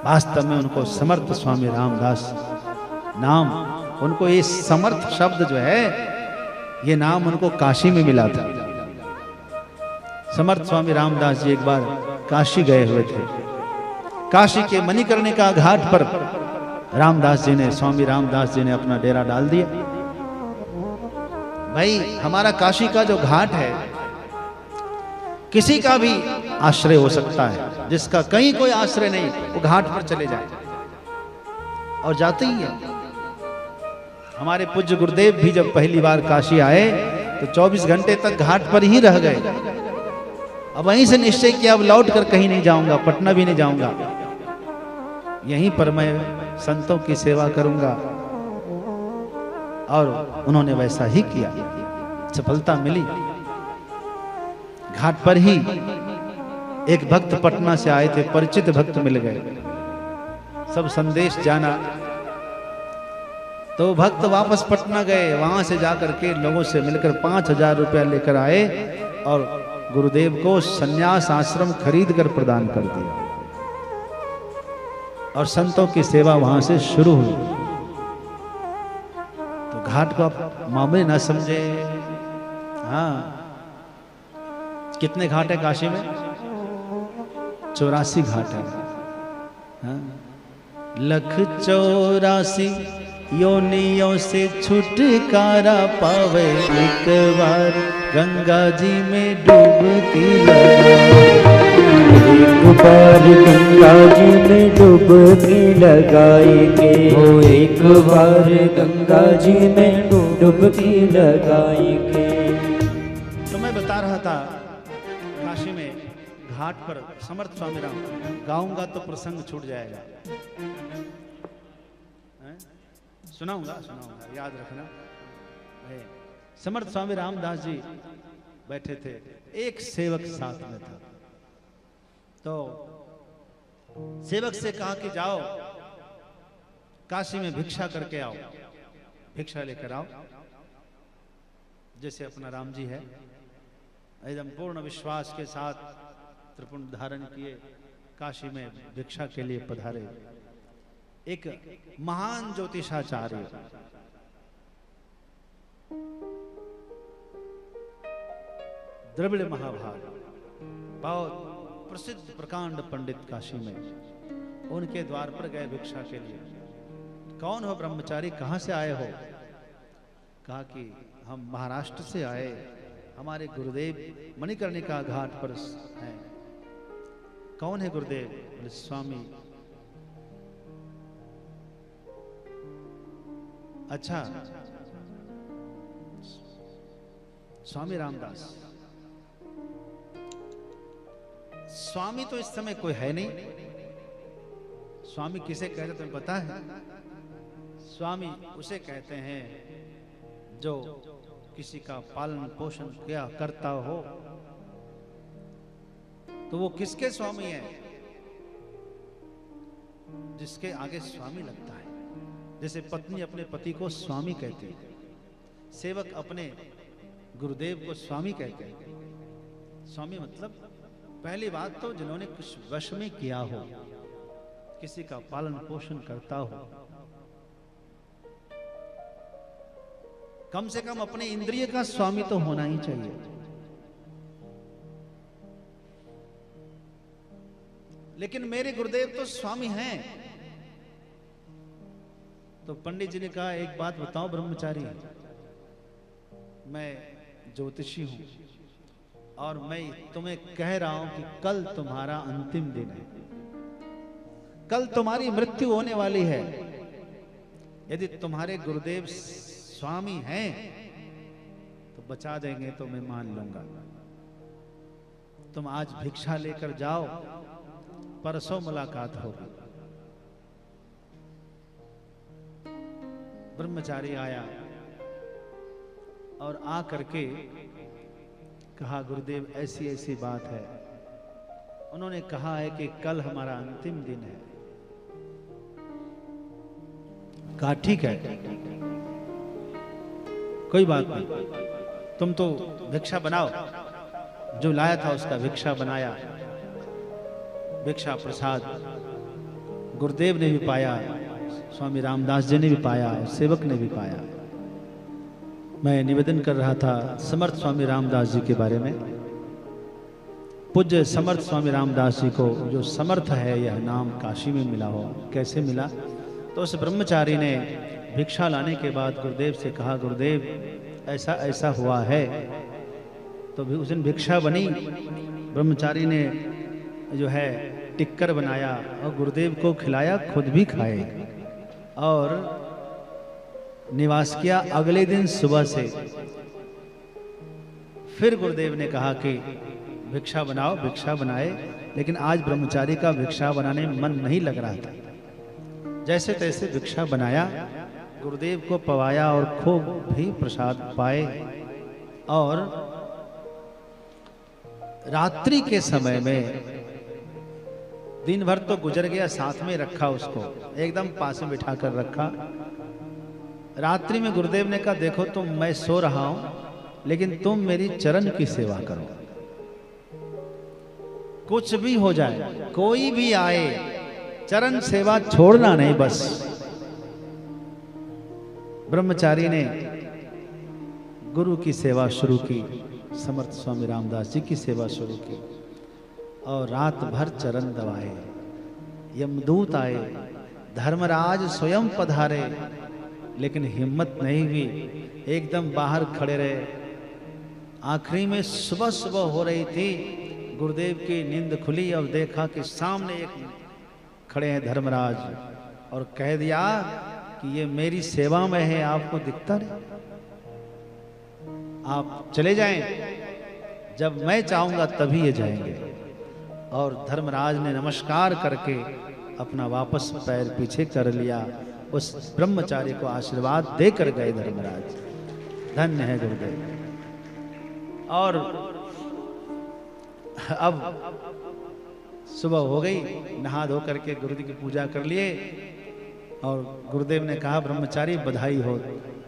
वास्तव में उनको समर्थ स्वामी रामदास नाम, उनको ये समर्थ शब्द जो है, ये नाम उनको काशी में मिला था। समर्थ स्वामी रामदास जी एक बार काशी गए हुए थे। काशी के मणिकर्णिका घाट पर रामदास जी ने, स्वामी रामदास जी ने अपना डेरा डाल दिया। भाई हमारा काशी का जो घाट है, किसी का भी आश्रय हो सकता है, जिसका कहीं कोई आश्रय नहीं वो घाट पर चले जाए, और जाते ही है। हमारे पूज्य गुरुदेव भी जब पहली बार काशी आए तो 24 घंटे तक घाट पर ही रह गए। अब वहीं से निश्चय किया, अब लौट कर कहीं नहीं जाऊंगा, पटना भी नहीं जाऊंगा, यहीं पर मैं संतों की सेवा करूंगा। और उन्होंने वैसा ही किया, सफलता मिली। घाट पर ही एक भक्त पटना से आए थे, परिचित भक्त मिल गए, सब संदेश जाना, तो भक्त वापस पटना गए। वहां से जाकर के लोगों से मिलकर 5,000 रुपया लेकर आए और गुरुदेव को सन्यास आश्रम खरीद कर प्रदान कर दिया, और संतों की सेवा वहां से शुरू हुई। तो घाट को आप मामूली ना समझे। हाँ, कितने घाट है काशी में? 84 घाट है। हाँ? 184 योनियों से छुटकारा पावे, एक बार गंगा जी में डुबकी लगाए, एक बार गंगा जी में डुबकी लगाएंगे, हो एक बार गंगा जी में डुबकी लगाएंगे। तो मैं बता रहा था, काशी में घाट पर समर्थ स्वामी राम, गाऊंगा तो प्रसंग छूट जाएगा। सुनाऊंगा, याद रखना। समर्थ स्वामी रामदास जी बैठे थे, एक सेवक साथ में था। तो सेवक से कहा कि जाओ काशी में भिक्षा करके आओ, भिक्षा लेकर आओ। जैसे अपना राम जी है, एकदम पूर्ण विश्वास के साथ त्रिपुंड धारण किए काशी में भिक्षा के लिए पधारे। एक महान ज्योतिषाचार्य, द्रविड़ महाभाग, बहुत प्रसिद्ध प्रकांड पंडित काशी में, उनके द्वार पर गए भिक्षा के लिए। कौन हो ब्रह्मचारी, कहां से आए हो? कहा कि हम महाराष्ट्र से आए, हमारे गुरुदेव मणिकर्णिका घाट पर हैं। कौन है गुरुदेव? बोले स्वामी। अच्छा, स्वामी रामदास। स्वामी तो इस समय कोई है नहीं। स्वामी किसे कहते तुम्हें पता है? स्वामी उसे कहते हैं जो किसी का पालन पोषण किया करता हो। तो वो किसके स्वामी है? जिसके आगे स्वामी लगता है। जैसे पत्नी अपने पति को स्वामी कहती है, सेवक अपने गुरुदेव को स्वामी कहते हैं। स्वामी मतलब पहली बात तो जिन्होंने कुछ वश में किया हो, किसी का पालन पोषण करता हो, कम से कम अपने इंद्रिय का स्वामी तो होना ही चाहिए। लेकिन मेरे गुरुदेव तो स्वामी हैं। तो पंडित जी ने कहा, एक बात बताओ ब्रह्मचारी, मैं ज्योतिषी हूं और मैं तुम्हें कह रहा हूं कि कल तुम्हारा अंतिम दिन है, कल तुम्हारी मृत्यु होने वाली है। यदि तुम्हारे गुरुदेव स्वामी हैं तो बचा देंगे तो मैं मान लूंगा। तुम आज भिक्षा लेकर जाओ, परसों मुलाकात होगी। ब्रह्मचारी आया और आ करके कहा, गुरुदेव ऐसी ऐसी बात है। उन्होंने कहा है कि कल हमारा अंतिम दिन है। कहा ठीक है, कोई बात नहीं, तुम तो भिक्षा बनाओ। जो लाया था उसका भिक्षा बनाया, भिक्षा प्रसाद गुरुदेव ने भी पाया, स्वामी रामदास जी ने भी पाया, सेवक ने भी पाया। मैं निवेदन कर रहा था समर्थ स्वामी रामदास जी के बारे में। पूज्य समर्थ स्वामी रामदास जी को जो समर्थ है यह नाम काशी में मिला हो, कैसे मिला? तो उस ब्रह्मचारी ने भिक्षा लाने के बाद गुरुदेव से कहा, गुरुदेव ऐसा ऐसा हुआ है। तो भी उस दिन भिक्षा बनी, ब्रह्मचारी ने जो है टिक्कर बनाया और गुरुदेव को खिलाया, खुद भी खाए और निवास किया। अगले दिन सुबह से फिर गुरुदेव ने कहा कि भिक्षा बनाओ, भिक्षा बनाए। लेकिन आज ब्रह्मचारी का भिक्षा बनाने में मन नहीं लग रहा था। जैसे तैसे भिक्षा बनाया, गुरुदेव को पवाया और खूब भी प्रसाद पाए। और रात्रि के समय में दिन भर तो गुजर गया, साथ में रखा, उसको एकदम पास में बिठा कर रखा। रात्रि में गुरुदेव ने कहा, देखो तुम, मैं सो रहा हूं लेकिन तुम मेरी चरण की सेवा करो। कुछ भी हो जाए, कोई भी आए, चरण सेवा छोड़ना नहीं बस। ब्रह्मचारी ने गुरु की सेवा शुरू की, समर्थ स्वामी रामदास जी की सेवा शुरू की और रात भर चरण दबाए। यमदूत आए, धर्मराज स्वयं पधारे, लेकिन हिम्मत नहीं हुई, एकदम बाहर खड़े रहे। आखिरी में सुबह सुबह हो रही थी, गुरुदेव की नींद खुली और देखा कि सामने एक खड़े हैं धर्मराज, और कह दिया कि ये मेरी सेवा में है, आपको दिखता नहीं, आप चले जाएं, जब मैं चाहूंगा तभी ये जाएंगे। और धर्मराज ने नमस्कार करके अपना वापस पैर पीछे कर लिया। उस ब्रह्मचारी को आशीर्वाद देकर गए धर्मराज। धन्य है गुरुदेव। और अब सुबह हो गई, नहा धो करके गुरुदेव की पूजा कर लिए और गुरुदेव ने कहा, ब्रह्मचारी बधाई हो,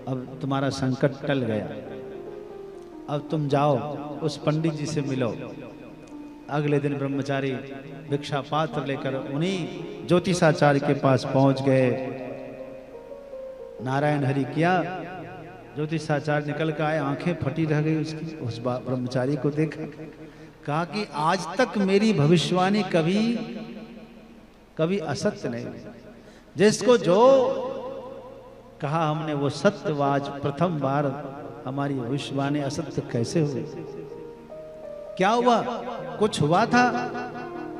अब तुम्हारा संकट टल गया, अब तुम जाओ उस पंडित जी से मिलो। अगले दिन ब्रह्मचारी भिक्षा पात्र लेकर उन्हीं ज्योतिषाचार्य के पास पहुंच गए। नारायण हरि किया, ज्योतिषाचार्य निकल कर आए, आंखें फटी रह गई उसकी। उस ब्रह्मचारी को देखा, कहा कि आज तक मेरी भविष्यवाणी कभी असत्य नहीं, जिसको जो कहा हमने वो सत्य, आज प्रथम बार हमारी भविष्यवाणी असत्य कैसे हुई? क्या हुआ? कुछ हुआ था?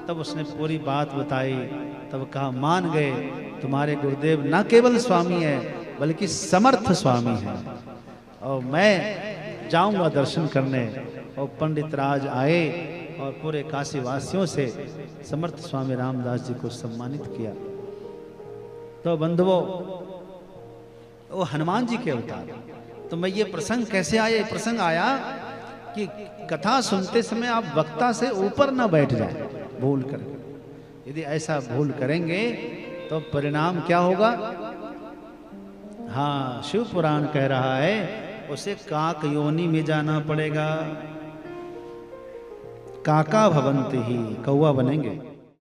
तब उसने पूरी बात बताई। तब कहा, मान गए, तुम्हारे गुरुदेव न केवल स्वामी है बल्कि समर्थ स्वामी है, और मैं जाऊंगा दर्शन करने। और पंडित राज आए और पूरे काशी वासियों से समर्थ स्वामी रामदास जी को सम्मानित किया। तो बंधुओं, वो हनुमान जी के अवतार। तो मैं ये प्रसंग कैसे आया? ये प्रसंग आया कि कथा सुनते समय आप वक्ता से ऊपर ना बैठ जाए भूल कर। यदि ऐसा भूल करेंगे तो परिणाम क्या होगा? हाँ, शिव पुराण कह रहा है, उसे काक योनि में जाना पड़ेगा। काका भवंति ही, कौवा बनेंगे।